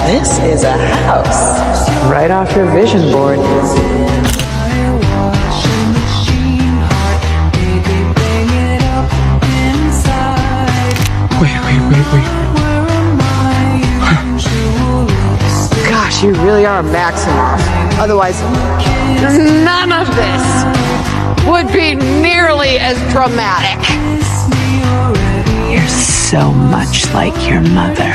This is a house. Right off your vision board. Wait. Gosh, you really are Maximoff. Otherwise, none of this would be nearly as dramatic. You're so much like your mother.